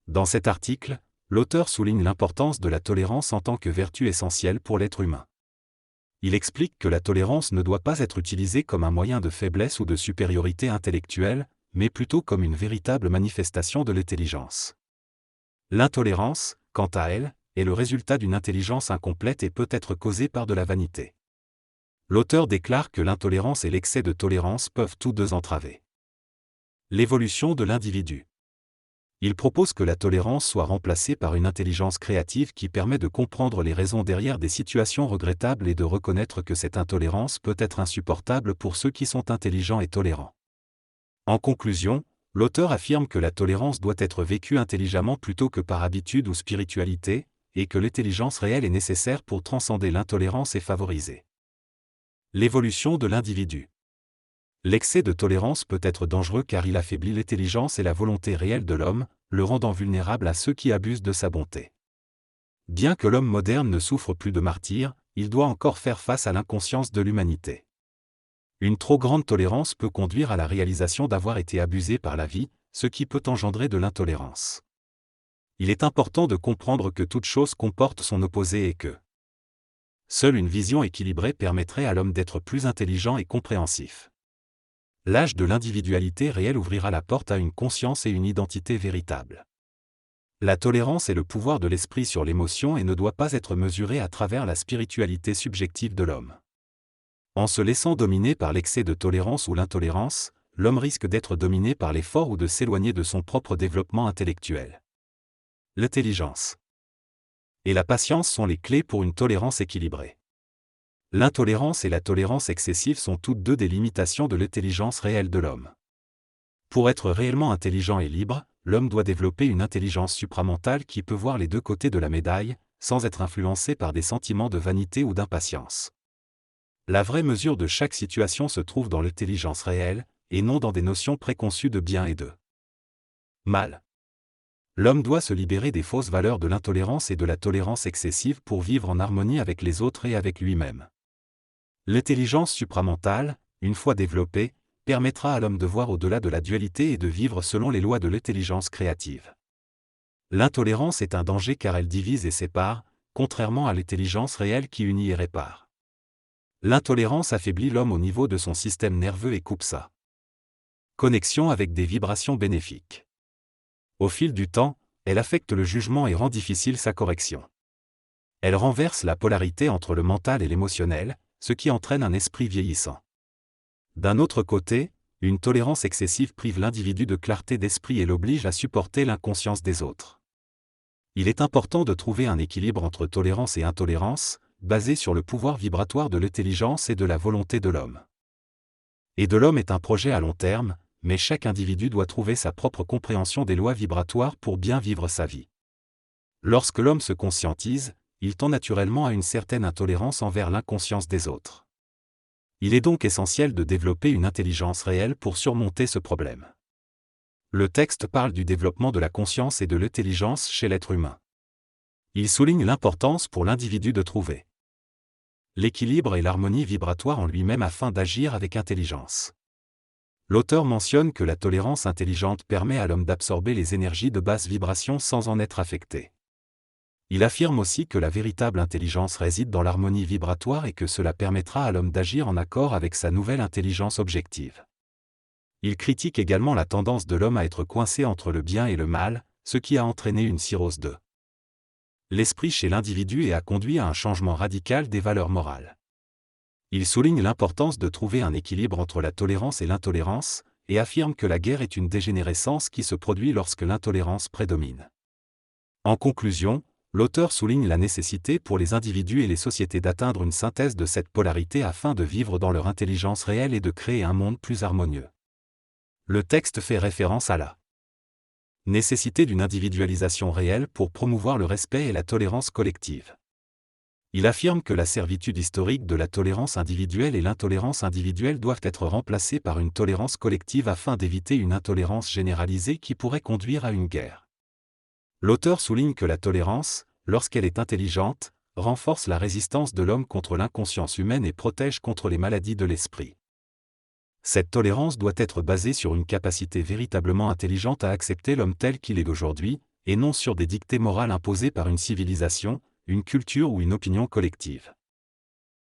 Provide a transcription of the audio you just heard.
Dans cet article, l'auteur souligne l'importance de la tolérance en tant que vertu essentielle pour l'être humain. Il explique que la tolérance ne doit pas être utilisée comme un moyen de faiblesse ou de supériorité intellectuelle, mais plutôt comme une véritable manifestation de l'intelligence. L'intolérance, quant à elle, est le résultat d'une intelligence incomplète et peut être causée par de la vanité. L'auteur déclare que l'intolérance et l'excès de tolérance peuvent tous deux entraver l'évolution de l'individu. Il propose que la tolérance soit remplacée par une intelligence créative qui permet de comprendre les raisons derrière des situations regrettables et de reconnaître que cette intolérance peut être insupportable pour ceux qui sont intelligents et tolérants. En conclusion, l'auteur affirme que la tolérance doit être vécue intelligemment plutôt que par habitude ou spiritualité, et que l'intelligence réelle est nécessaire pour transcender l'intolérance et favoriser l'évolution de l'individu. L'excès de tolérance peut être dangereux car il affaiblit l'intelligence et la volonté réelle de l'homme, le rendant vulnérable à ceux qui abusent de sa bonté. Bien que l'homme moderne ne souffre plus de martyrs, il doit encore faire face à l'inconscience de l'humanité. Une trop grande tolérance peut conduire à la réalisation d'avoir été abusé par la vie, ce qui peut engendrer de l'intolérance. Il est important de comprendre que toute chose comporte son opposé et que seule une vision équilibrée permettrait à l'homme d'être plus intelligent et compréhensif. L'âge de l'individualité réelle ouvrira la porte à une conscience et une identité véritable. La tolérance est le pouvoir de l'esprit sur l'émotion et ne doit pas être mesurée à travers la spiritualité subjective de l'homme. En se laissant dominer par l'excès de tolérance ou l'intolérance, l'homme risque d'être dominé par l'effort ou de s'éloigner de son propre développement intellectuel. L'intelligence et la patience sont les clés pour une tolérance équilibrée. L'intolérance et la tolérance excessive sont toutes deux des limitations de l'intelligence réelle de l'homme. Pour être réellement intelligent et libre, l'homme doit développer une intelligence supramentale qui peut voir les deux côtés de la médaille, sans être influencé par des sentiments de vanité ou d'impatience. La vraie mesure de chaque situation se trouve dans l'intelligence réelle, et non dans des notions préconçues de bien et de mal. L'homme doit se libérer des fausses valeurs de l'intolérance et de la tolérance excessive pour vivre en harmonie avec les autres et avec lui-même. L'intelligence supramentale, une fois développée, permettra à l'homme de voir au-delà de la dualité et de vivre selon les lois de l'intelligence créative. L'intolérance est un danger car elle divise et sépare, contrairement à l'intelligence réelle qui unit et répare. L'intolérance affaiblit l'homme au niveau de son système nerveux et coupe sa connexion avec des vibrations bénéfiques. Au fil du temps, elle affecte le jugement et rend difficile sa correction. Elle renverse la polarité entre le mental et l'émotionnel, ce qui entraîne un esprit vieillissant. D'un autre côté, une tolérance excessive prive l'individu de clarté d'esprit et l'oblige à supporter l'inconscience des autres. Il est important de trouver un équilibre entre tolérance et intolérance, basé sur le pouvoir vibratoire de l'intelligence et de la volonté de l'homme. Et de l'homme est un projet à long terme, mais chaque individu doit trouver sa propre compréhension des lois vibratoires pour bien vivre sa vie. Lorsque l'homme se conscientise, il tend naturellement à une certaine intolérance envers l'inconscience des autres. Il est donc essentiel de développer une intelligence réelle pour surmonter ce problème. Le texte parle du développement de la conscience et de l'intelligence chez l'être humain. Il souligne l'importance pour l'individu de trouver l'équilibre et l'harmonie vibratoire en lui-même afin d'agir avec intelligence. L'auteur mentionne que la tolérance intelligente permet à l'homme d'absorber les énergies de basse vibration sans en être affecté. Il affirme aussi que la véritable intelligence réside dans l'harmonie vibratoire et que cela permettra à l'homme d'agir en accord avec sa nouvelle intelligence objective. Il critique également la tendance de l'homme à être coincé entre le bien et le mal, ce qui a entraîné une cirrhose de l'esprit chez l'individu et a conduit à un changement radical des valeurs morales. Il souligne l'importance de trouver un équilibre entre la tolérance et l'intolérance, et affirme que la guerre est une dégénérescence qui se produit lorsque l'intolérance prédomine. En conclusion, l'auteur souligne la nécessité pour les individus et les sociétés d'atteindre une synthèse de cette polarité afin de vivre dans leur intelligence réelle et de créer un monde plus harmonieux. Le texte fait référence à la nécessité d'une individualisation réelle pour promouvoir le respect et la tolérance collective. Il affirme que la servitude historique de la tolérance individuelle et l'intolérance individuelle doivent être remplacées par une tolérance collective afin d'éviter une intolérance généralisée qui pourrait conduire à une guerre. L'auteur souligne que la tolérance, lorsqu'elle est intelligente, renforce la résistance de l'homme contre l'inconscience humaine et protège contre les maladies de l'esprit. Cette tolérance doit être basée sur une capacité véritablement intelligente à accepter l'homme tel qu'il est d'aujourd'hui, et non sur des dictées morales imposés par une civilisation, une culture ou une opinion collective.